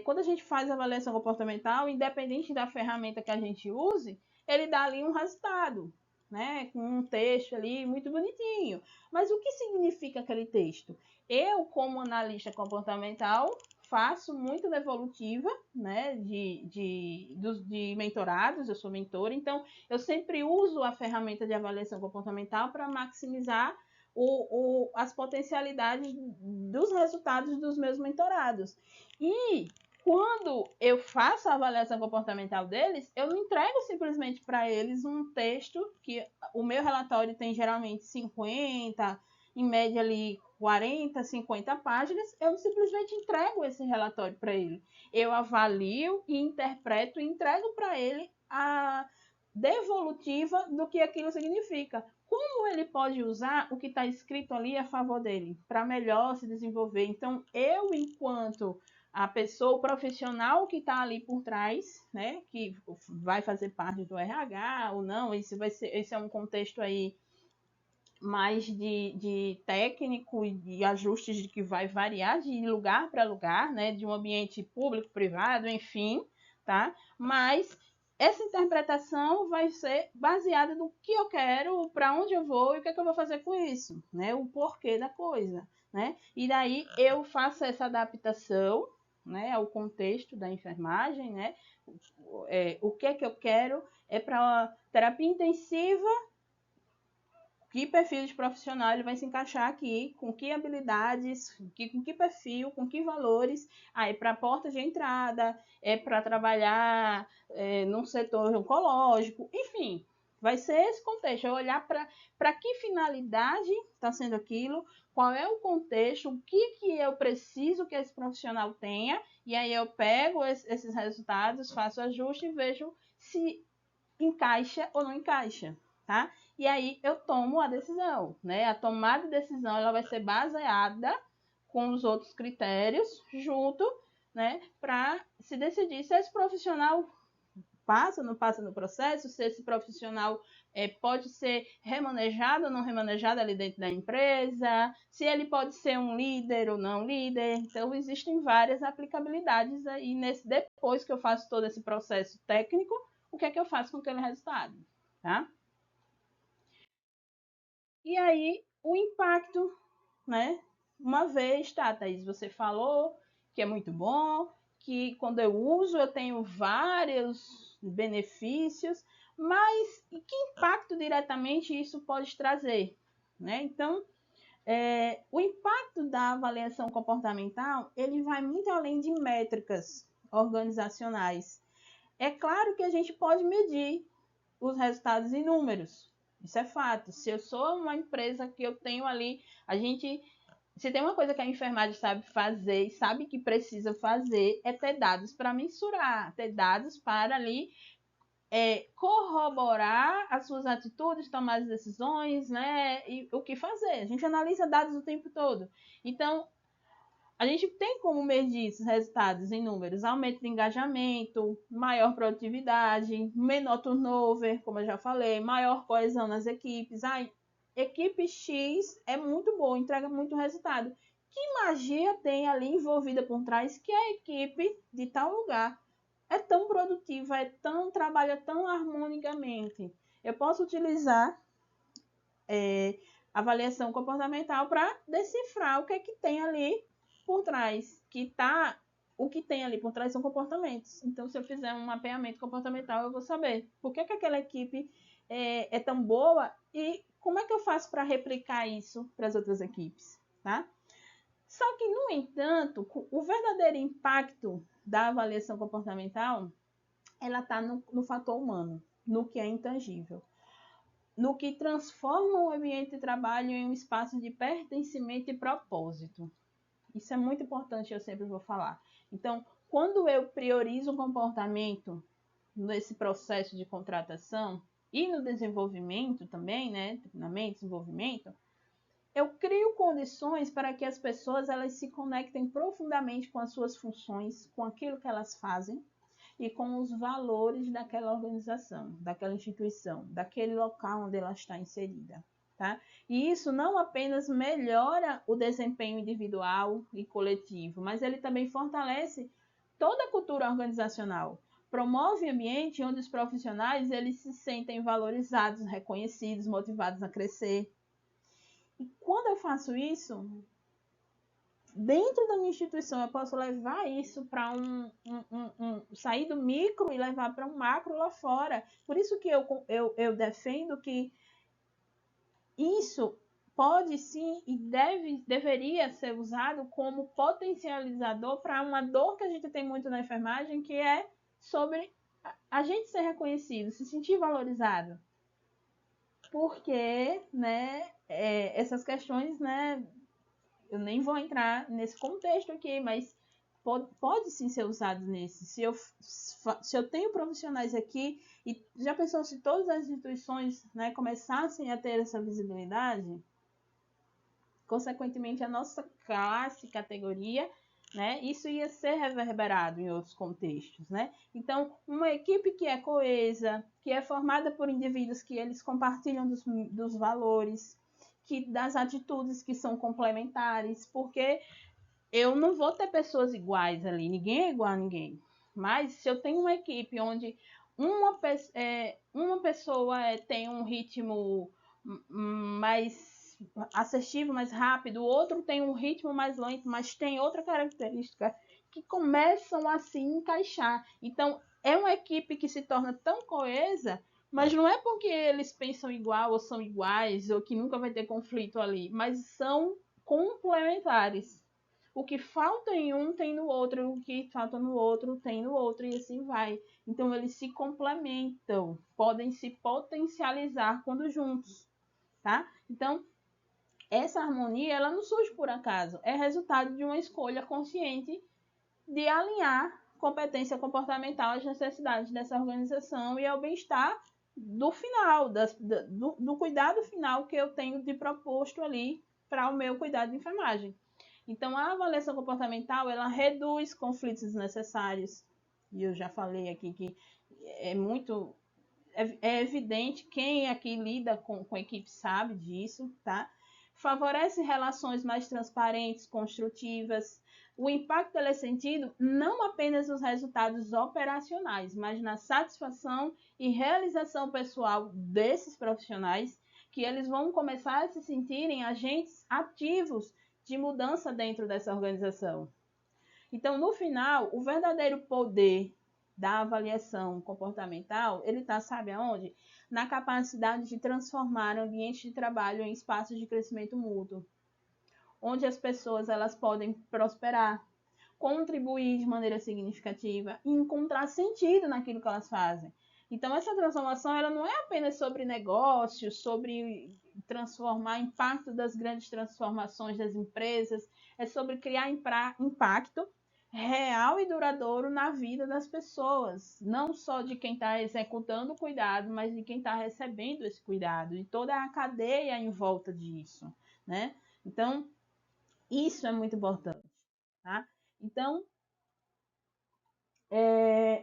Quando a gente faz a avaliação comportamental, independente da ferramenta que a gente use, ele dá ali um resultado, né? Com um texto ali muito bonitinho. Mas o que significa aquele texto? Eu, como analista comportamental, faço muito devolutiva, né, de mentorados, eu sou mentora, então eu sempre uso a ferramenta de avaliação comportamental para maximizar as potencialidades dos resultados dos meus mentorados. E quando eu faço a avaliação comportamental deles, eu não entrego simplesmente para eles um texto, que o meu relatório tem geralmente 50, em média ali 40, 50 páginas, eu simplesmente entrego esse relatório para ele. Eu avalio e interpreto e entrego para ele a devolutiva do que aquilo significa. Como ele pode usar o que está escrito ali a favor dele, para melhor se desenvolver. Então, eu, enquanto a pessoa, o profissional que está ali por trás, né, que vai fazer parte do RH ou não, esse é um contexto aí mais de técnico e de ajustes de que vai variar de lugar para lugar, né, de um ambiente público, privado, enfim, tá? Mas essa interpretação vai ser baseada no que eu quero, para onde eu vou e o que é que eu vou fazer com isso, né? O porquê da coisa, né? E daí eu faço essa adaptação, né, ao contexto da enfermagem, né? O que é que eu quero é para terapia intensiva, que perfil de profissional ele vai se encaixar aqui, com que habilidades, com que perfil, com que valores. Aí, para a porta de entrada, é para trabalhar num setor oncológico, enfim, vai ser esse contexto. É olhar para que finalidade está sendo aquilo, qual é o contexto, o que eu preciso que esse profissional tenha, e aí eu pego esses resultados, faço ajuste e vejo se encaixa ou não encaixa, tá? E aí eu tomo a decisão, né? A tomada de decisão ela vai ser baseada com os outros critérios junto, né? Para se decidir se esse profissional passa ou não passa no processo, se esse profissional pode ser remanejado ou não remanejado ali dentro da empresa, se ele pode ser um líder ou não líder. Então, existem várias aplicabilidades aí depois que eu faço todo esse processo técnico, o que é que eu faço com aquele resultado, tá? E aí, o impacto, né? Uma vez, tá, Thaís, você falou que é muito bom, que quando eu uso eu tenho vários benefícios, mas que impacto diretamente isso pode trazer, né? Então, o impacto da avaliação comportamental, ele vai muito além de métricas organizacionais. É claro que a gente pode medir os resultados em números. Isso é fato. Se eu sou uma empresa que eu tenho ali, se tem uma coisa que a enfermagem sabe fazer e sabe que precisa fazer, é ter dados para mensurar, ter dados para ali corroborar as suas atitudes, tomar as decisões, né? E o que fazer. A gente analisa dados o tempo todo. Então, a gente tem como medir esses resultados em números: aumento de engajamento, maior produtividade, menor turnover, como eu já falei, maior coesão nas equipes. Equipe X é muito boa, entrega muito resultado. Que magia tem ali envolvida por trás que a equipe de tal lugar é tão produtiva, trabalha tão harmonicamente? Eu posso utilizar avaliação comportamental para decifrar o que é que tem ali por trás, o que tem ali por trás são comportamentos. Então, se eu fizer um mapeamento comportamental, eu vou saber por que aquela equipe é tão boa e como é que eu faço para replicar isso para as outras equipes, tá? Só que, no entanto, o verdadeiro impacto da avaliação comportamental, ela está no fator humano, no que é intangível, no que transforma o ambiente de trabalho em um espaço de pertencimento e propósito. Isso é muito importante, eu sempre vou falar. Então, quando eu priorizo o comportamento nesse processo de contratação e no desenvolvimento também, né, treinamento, desenvolvimento, eu crio condições para que as pessoas elas se conectem profundamente com as suas funções, com aquilo que elas fazem e com os valores daquela organização, daquela instituição, daquele local onde ela está inserida. Tá? E isso não apenas melhora o desempenho individual e coletivo, mas ele também fortalece toda a cultura organizacional. Promove um ambiente onde os profissionais eles se sentem valorizados, reconhecidos, motivados a crescer. E quando eu faço isso, dentro da minha instituição, eu posso levar isso para sair do micro e levar para um macro lá fora. Por isso que eu defendo que isso pode sim e deveria ser usado como potencializador para uma dor que a gente tem muito na enfermagem, que é sobre a gente ser reconhecido, se sentir valorizado. Porque, né, essas questões, né, eu nem vou entrar nesse contexto aqui, mas pode sim ser usado nesse. Se eu tenho profissionais aqui, e já pensou se todas as instituições, né, começassem a ter essa visibilidade, consequentemente a nossa classe, categoria, né, isso ia ser reverberado em outros contextos, né? Então, uma equipe que é coesa, que é formada por indivíduos que eles compartilham dos valores, das atitudes que são complementares, porque eu não vou ter pessoas iguais ali, ninguém é igual a ninguém. Mas se eu tenho uma equipe onde uma pessoa tem um ritmo mais assertivo, mais rápido, o outro tem um ritmo mais lento, mas tem outra característica que começam a se encaixar. Então, é uma equipe que se torna tão coesa, mas não é porque eles pensam igual ou são iguais, ou que nunca vai ter conflito ali, mas são complementares. O que falta em um tem no outro, o que falta no outro tem no outro, e assim vai. Então, eles se complementam, podem se potencializar quando juntos, tá? Então, essa harmonia, ela não surge por acaso, é resultado de uma escolha consciente de alinhar competência comportamental às necessidades dessa organização e ao bem-estar do final, do cuidado final que eu tenho de proposto ali para o meu cuidado de enfermagem. Então, a avaliação comportamental, ela reduz conflitos desnecessários. E eu já falei aqui que é evidente, quem aqui lida com a equipe sabe disso, tá? Favorece relações mais transparentes, construtivas. O impacto é sentido não apenas nos resultados operacionais, mas na satisfação e realização pessoal desses profissionais, que eles vão começar a se sentirem agentes ativos de mudança dentro dessa organização. Então, no final, o verdadeiro poder da avaliação comportamental, ele está, sabe aonde? Na capacidade de transformar ambientes de trabalho em espaços de crescimento mútuo, onde as pessoas elas podem prosperar, contribuir de maneira significativa e encontrar sentido naquilo que elas fazem. Então, essa transformação ela não é apenas sobre negócios, sobre transformar impacto das grandes transformações das empresas, é sobre criar impacto real e duradouro na vida das pessoas, não só de quem está executando o cuidado, mas de quem está recebendo esse cuidado e toda a cadeia em volta disso, né? Então, isso é muito importante, tá? Então,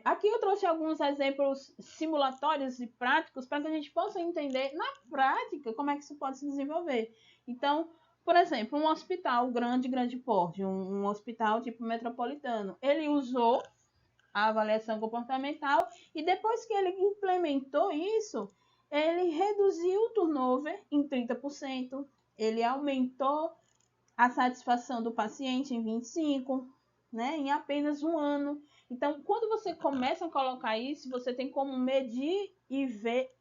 aqui eu trouxe alguns exemplos simulatórios e práticos para que a gente possa entender na prática como é que isso pode se desenvolver. Então, por exemplo, um hospital grande porte, um hospital tipo metropolitano, ele usou a avaliação comportamental e depois que ele implementou isso, ele reduziu o turnover em 30%, ele aumentou a satisfação do paciente em 25%, né, em apenas um ano. Então, quando você começa a colocar isso, você tem como medir e ver,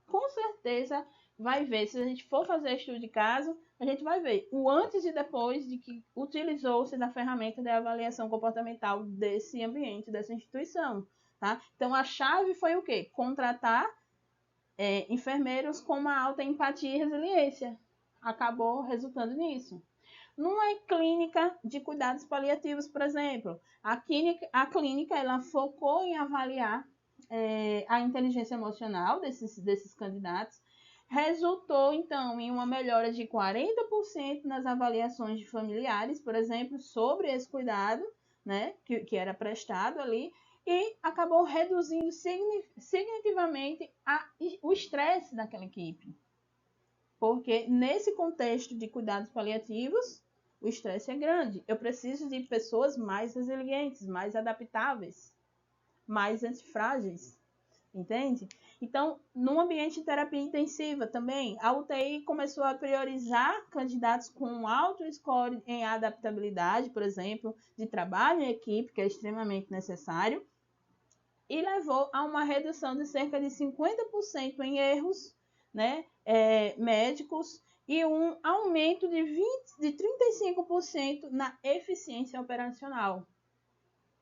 com certeza vai ver. Se a gente for fazer estudo de caso, a gente vai ver o antes e depois de que utilizou-se da ferramenta de avaliação comportamental desse ambiente, dessa instituição. Tá? Então, a chave foi o quê? Contratar enfermeiros com uma alta empatia e resiliência. Acabou resultando nisso. Numa clínica de cuidados paliativos, por exemplo, a clínica ela focou em avaliar a inteligência emocional desses candidatos, resultou, então, em uma melhora de 40% nas avaliações de familiares, por exemplo, sobre esse cuidado, né, que era prestado ali, e acabou reduzindo significativamente o estresse daquela equipe. Porque nesse contexto de cuidados paliativos, o estresse é grande. Eu preciso de pessoas mais resilientes, mais adaptáveis, mais antifrágeis, entende? Então, no ambiente de terapia intensiva também, a UTI começou a priorizar candidatos com alto score em adaptabilidade, por exemplo, de trabalho em equipe, que é extremamente necessário, e levou a uma redução de cerca de 50% em erros, né, médicos e um aumento de 35% na eficiência operacional.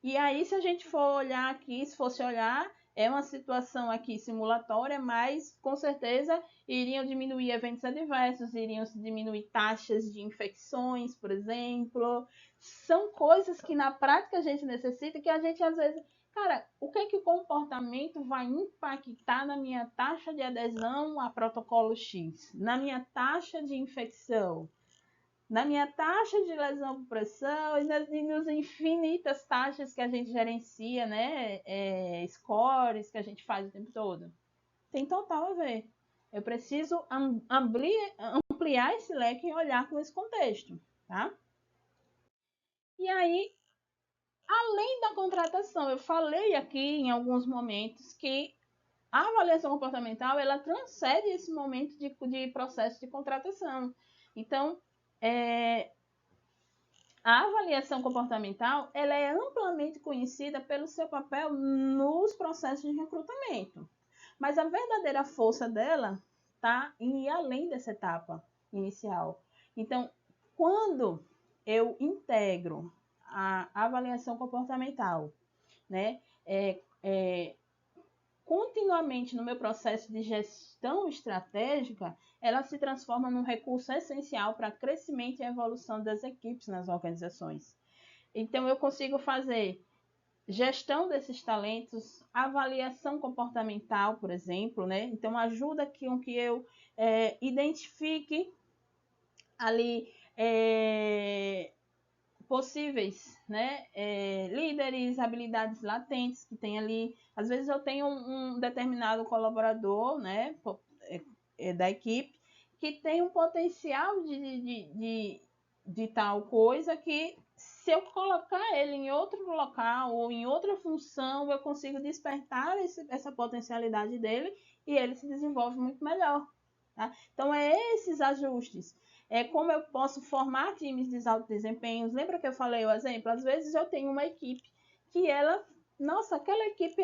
E aí, se a gente for olhar aqui, se fosse olhar, é uma situação aqui simulatória, mas com certeza iriam diminuir eventos adversos, iriam diminuir taxas de infecções, por exemplo. São coisas que na prática a gente necessita, que a gente às vezes... Cara, o que é que o comportamento vai impactar na minha taxa de adesão a protocolo X? Na minha taxa de infecção? Na minha taxa de lesão por pressão e nas infinitas taxas que a gente gerencia, né? Scores que a gente faz o tempo todo. Tem total a ver. Eu preciso ampliar esse leque e olhar com esse contexto, tá? E aí, além da contratação, eu falei aqui em alguns momentos que a avaliação comportamental, ela transcende esse momento de processo de contratação. Então, A avaliação comportamental, ela é amplamente conhecida pelo seu papel nos processos de recrutamento. Mas a verdadeira força dela está em ir além dessa etapa inicial. Então, quando eu integro a avaliação comportamental, né, continuamente no meu processo de gestão estratégica, ela se transforma num recurso essencial para crescimento e evolução das equipes nas organizações. Então, eu consigo fazer gestão desses talentos, avaliação comportamental, por exemplo, né? Então, ajuda com que eu identifique ali possíveis, né, líderes, habilidades latentes que tem ali. Às vezes eu tenho um determinado colaborador, né, da equipe, que tem um potencial de tal coisa que, se eu colocar ele em outro local ou em outra função, eu consigo despertar essa potencialidade dele e ele se desenvolve muito melhor. Tá? Então, esses ajustes. Como eu posso formar times de alto desempenho. Lembra que eu falei o exemplo? Às vezes eu tenho uma equipe que aquela equipe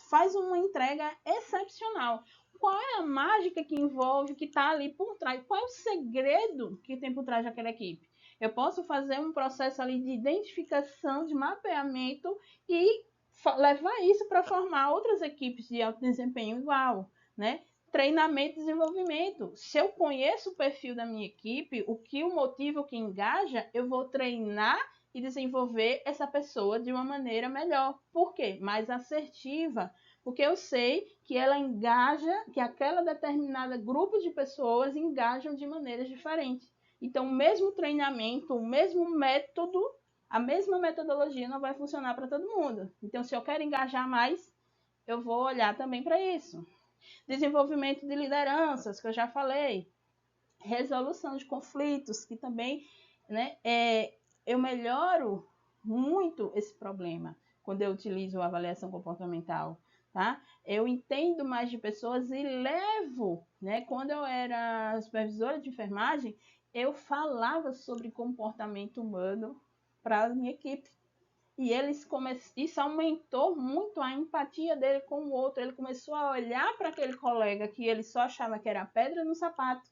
faz uma entrega excepcional. Qual é a mágica que envolve, que está ali por trás? Qual é o segredo que tem por trás daquela equipe? Eu posso fazer um processo ali de identificação, de mapeamento e levar isso para formar outras equipes de alto desempenho igual, né? Treinamento e desenvolvimento. Se eu conheço o perfil da minha equipe, o que o motiva, o que engaja, eu vou treinar e desenvolver essa pessoa de uma maneira melhor. Por quê? Mais assertiva. Porque eu sei que ela engaja, que aquela determinada grupo de pessoas engajam de maneiras diferentes. Então, o mesmo treinamento, o mesmo método, a mesma metodologia não vai funcionar para todo mundo. Então, se eu quero engajar mais, eu vou olhar também para isso. Desenvolvimento de lideranças, que eu já falei. Resolução de conflitos, que também, né, eu melhoro muito esse problema quando eu utilizo a avaliação comportamental. Tá? Eu entendo mais de pessoas e levo, né? Quando eu era supervisora de enfermagem, eu falava sobre comportamento humano para a minha equipe. E isso aumentou muito a empatia dele com o outro. Ele começou a olhar para aquele colega que ele só achava que era pedra no sapato.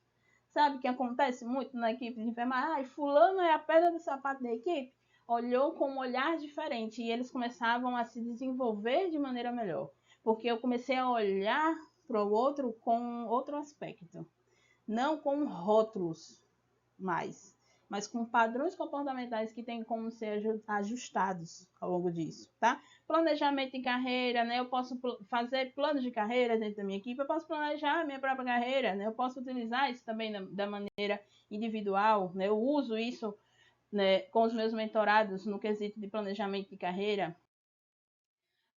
Sabe o que acontece muito na equipe de enfermagem? Fulano é a pedra do sapato da equipe. Olhou com um olhar diferente e eles começavam a se desenvolver de maneira melhor. Porque eu comecei a olhar para o outro com outro aspecto. Não com rótulos mais, mas com padrões comportamentais que têm como ser ajustados ao longo disso, tá? Planejamento de carreira, né? Eu posso fazer planos de carreira dentro da minha equipe, eu posso planejar a minha própria carreira, né? Eu posso utilizar isso também da maneira individual, né? Eu uso isso, né, com os meus mentorados no quesito de planejamento de carreira.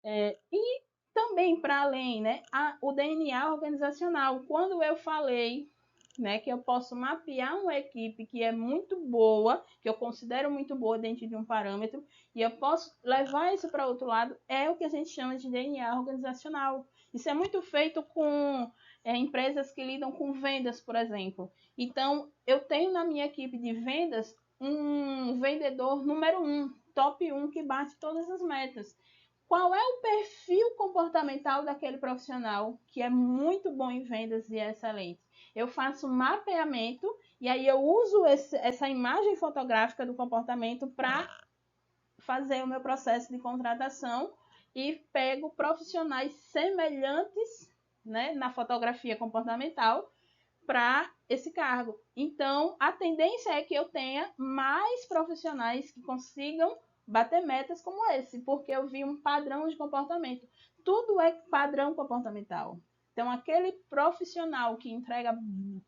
E também, para além, né, o DNA organizacional. Quando eu falei, né, que eu posso mapear uma equipe que é muito boa, que eu considero muito boa dentro de um parâmetro, e eu posso levar isso para outro lado, é o que a gente chama de DNA organizacional. Isso é muito feito com empresas que lidam com vendas, por exemplo. Então, eu tenho na minha equipe de vendas um vendedor número 1, top 1, que bate todas as metas. Qual é o perfil comportamental daquele profissional que é muito bom em vendas e é excelente? Eu faço um mapeamento e aí eu uso essa imagem fotográfica do comportamento para fazer o meu processo de contratação e pego profissionais semelhantes, né, na fotografia comportamental para esse cargo. Então, a tendência é que eu tenha mais profissionais que consigam bater metas como esse, porque eu vi um padrão de comportamento. Tudo é padrão comportamental. Então, aquele profissional que entrega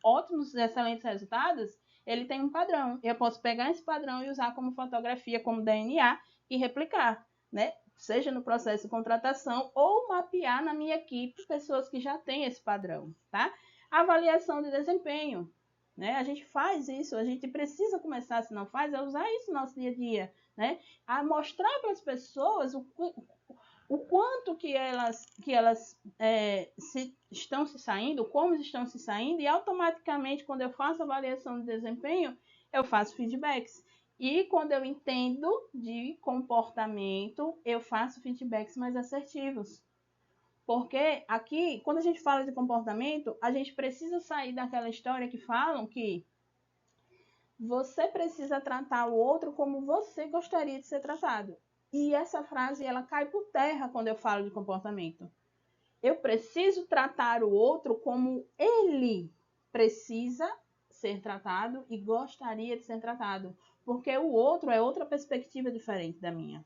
ótimos, excelentes resultados, ele tem um padrão. Eu posso pegar esse padrão e usar como fotografia, como DNA e replicar, né? Seja no processo de contratação ou mapear na minha equipe pessoas que já têm esse padrão, tá? Avaliação de desempenho, né? A gente faz isso, a gente precisa começar, se não faz, a usar isso no nosso dia a dia, né? A mostrar para as pessoas o quanto que elas estão se saindo, como estão se saindo, e automaticamente, quando eu faço avaliação de desempenho, eu faço feedbacks. E quando eu entendo de comportamento, eu faço feedbacks mais assertivos. Porque aqui, quando a gente fala de comportamento, a gente precisa sair daquela história que falam que você precisa tratar o outro como você gostaria de ser tratado. E essa frase, ela cai por terra quando eu falo de comportamento. Eu preciso tratar o outro como ele precisa ser tratado e gostaria de ser tratado. Porque o outro é outra perspectiva diferente da minha.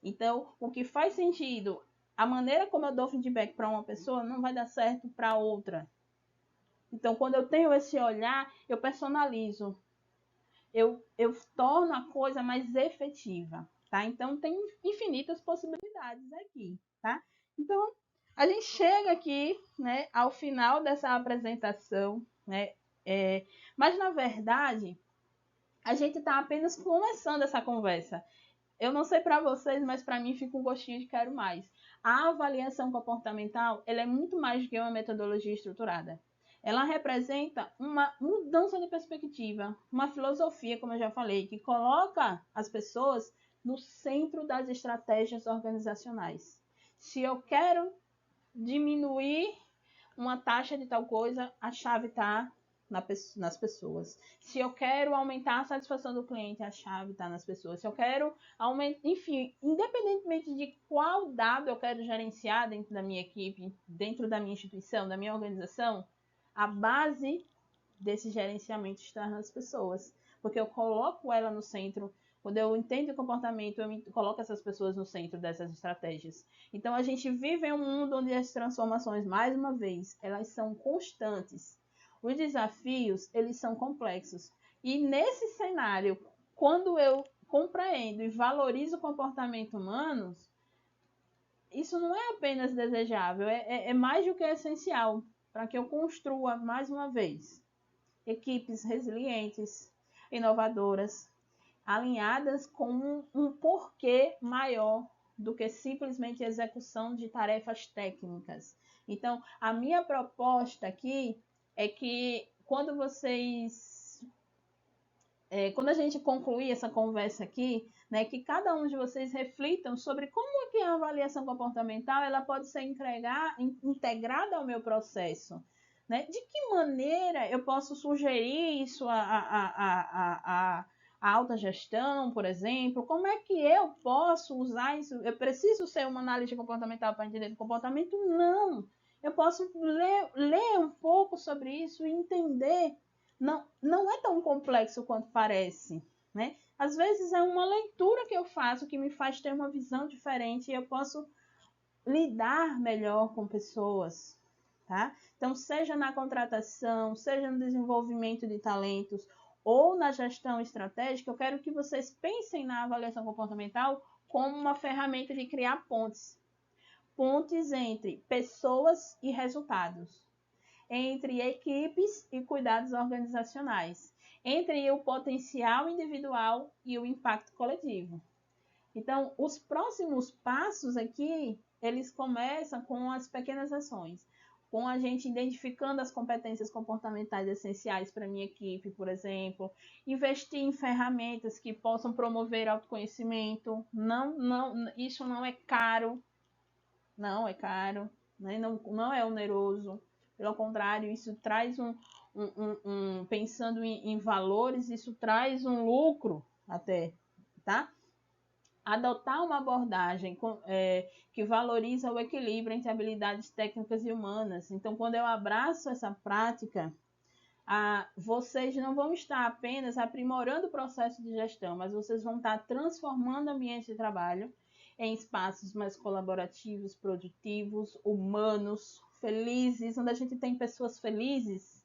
Então, o que faz sentido, a maneira como eu dou feedback para uma pessoa não vai dar certo para outra. Então, quando eu tenho esse olhar, eu personalizo. Eu torno a coisa mais efetiva, tá? Então, tem infinitas possibilidades aqui, tá? Então, a gente chega aqui, né, ao final dessa apresentação, né? Mas, na verdade, a gente está apenas começando essa conversa. Eu não sei para vocês, mas para mim fica um gostinho de quero mais. A avaliação comportamental, ela é muito mais do que uma metodologia estruturada. Ela representa uma mudança de perspectiva, uma filosofia, como eu já falei, que coloca as pessoas no centro das estratégias organizacionais. Se eu quero diminuir uma taxa de tal coisa, a chave está nas pessoas. Se eu quero aumentar a satisfação do cliente, a chave está nas pessoas. Se eu quero aumentar, enfim, independentemente de qual dado eu quero gerenciar dentro da minha equipe, dentro da minha instituição, da minha organização, a base desse gerenciamento está nas pessoas. Porque eu coloco ela no centro. Quando eu entendo o comportamento, eu coloco essas pessoas no centro dessas estratégias. Então, a gente vive em um mundo onde as transformações, mais uma vez, elas são constantes. Os desafios, eles são complexos. E nesse cenário, quando eu compreendo e valorizo o comportamento humano, isso não é apenas desejável, é mais do que essencial para que eu construa, mais uma vez, equipes resilientes, inovadoras, alinhadas com um porquê maior do que simplesmente execução de tarefas técnicas. Então, a minha proposta aqui é que quando quando a gente concluir essa conversa aqui, né, que cada um de vocês reflitam sobre como é que a avaliação comportamental ela pode ser integrada ao meu processo. Né? De que maneira eu posso sugerir isso à alta gestão, por exemplo? Como é que eu posso usar isso? Eu preciso ser uma analista comportamental para entender o comportamento? Não. Eu posso ler um pouco sobre isso e entender. Não é tão complexo quanto parece. Né? Às vezes é uma leitura que eu faço que me faz ter uma visão diferente e eu posso lidar melhor com pessoas. Tá? Então, seja na contratação, seja no desenvolvimento de talentos ou na gestão estratégica, eu quero que vocês pensem na avaliação comportamental como uma ferramenta de criar pontes. Pontes entre pessoas e resultados, entre equipes e cuidados organizacionais, entre o potencial individual e o impacto coletivo. Então, os próximos passos aqui, eles começam com as pequenas ações, com a gente identificando as competências comportamentais essenciais para a minha equipe, por exemplo, investir em ferramentas que possam promover autoconhecimento. Isso não é caro, não é caro, né? Não é oneroso. Pelo contrário, isso traz pensando em valores, isso traz um lucro até, tá? Adotar uma abordagem que valoriza o equilíbrio entre habilidades técnicas e humanas. Então, quando eu abraço essa prática, vocês não vão estar apenas aprimorando o processo de gestão, mas vocês vão estar transformando o ambiente de trabalho em espaços mais colaborativos, produtivos, humanos, felizes, onde a gente tem pessoas felizes,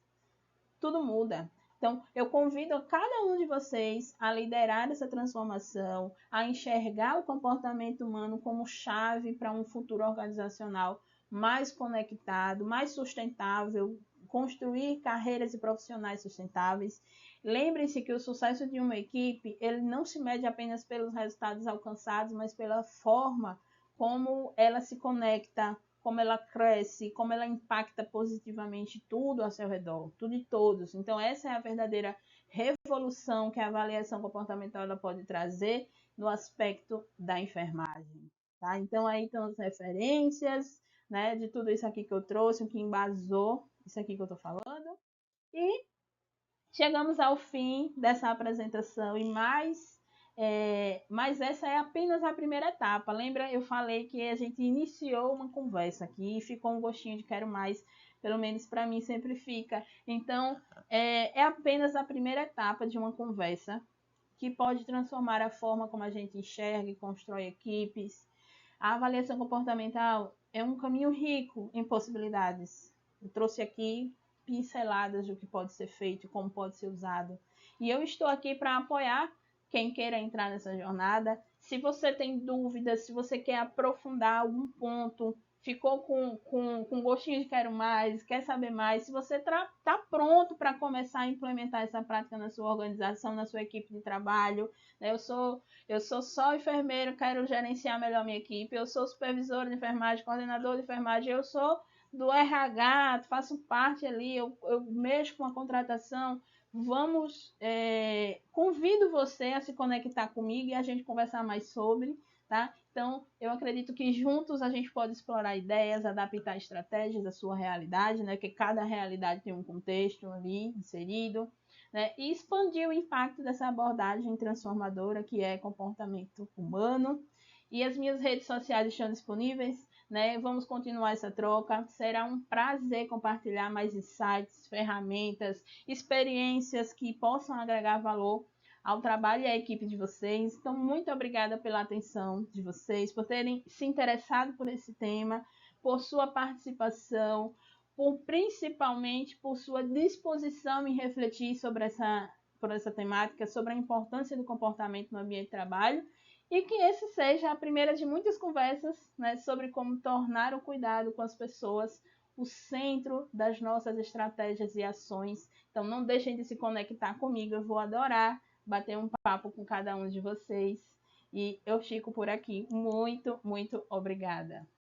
tudo muda. Então, eu convido cada um de vocês a liderar essa transformação, a enxergar o comportamento humano como chave para um futuro organizacional mais conectado, mais sustentável, construir carreiras e profissionais sustentáveis. Lembre-se que o sucesso de uma equipe, ele não se mede apenas pelos resultados alcançados, mas pela forma como ela se conecta como ela cresce, como ela impacta positivamente tudo ao seu redor, tudo e todos. Então, essa é a verdadeira revolução que a avaliação comportamental ela pode trazer no aspecto da enfermagem. Tá? Então, aí estão as referências, né, de tudo isso aqui que eu trouxe, o que embasou isso aqui que eu estou falando. E chegamos ao fim dessa apresentação e mas essa é apenas a primeira etapa. Lembra, eu falei que a gente iniciou uma conversa aqui e ficou um gostinho de quero mais, pelo menos para mim sempre fica. Então, é apenas a primeira etapa de uma conversa que pode transformar a forma como a gente enxerga e constrói equipes. A avaliação comportamental é um caminho rico em possibilidades. Eu trouxe aqui pinceladas do que pode ser feito e como pode ser usado. E eu estou aqui para apoiar quem queira entrar nessa jornada. Se você tem dúvidas, se você quer aprofundar algum ponto, ficou com gostinho de quero mais, quer saber mais, se você está pronto para começar a implementar essa prática na sua organização, na sua equipe de trabalho, né? Eu sou só enfermeiro, quero gerenciar melhor minha equipe, eu sou supervisor de enfermagem, coordenador de enfermagem, eu sou do RH, faço parte ali, eu mexo com a contratação. Convido você a se conectar comigo e a gente conversar mais sobre, tá? Então, eu acredito que juntos a gente pode explorar ideias, adaptar estratégias à sua realidade, né? Porque cada realidade tem um contexto ali inserido, né? E expandir o impacto dessa abordagem transformadora que é comportamento humano. E as minhas redes sociais estão disponíveis, né? Vamos continuar essa troca. Será um prazer compartilhar mais insights, ferramentas, experiências que possam agregar valor ao trabalho e à equipe de vocês. Então, muito obrigada pela atenção de vocês, por terem se interessado por esse tema, por sua participação, principalmente por sua disposição em refletir sobre essa temática, sobre a importância do comportamento no ambiente de trabalho, e que esse seja a primeira de muitas conversas, né, sobre como tornar o cuidado com as pessoas o centro das nossas estratégias e ações. Então, não deixem de se conectar comigo, eu vou adorar bater um papo com cada um de vocês. E eu fico por aqui. Muito, muito obrigada.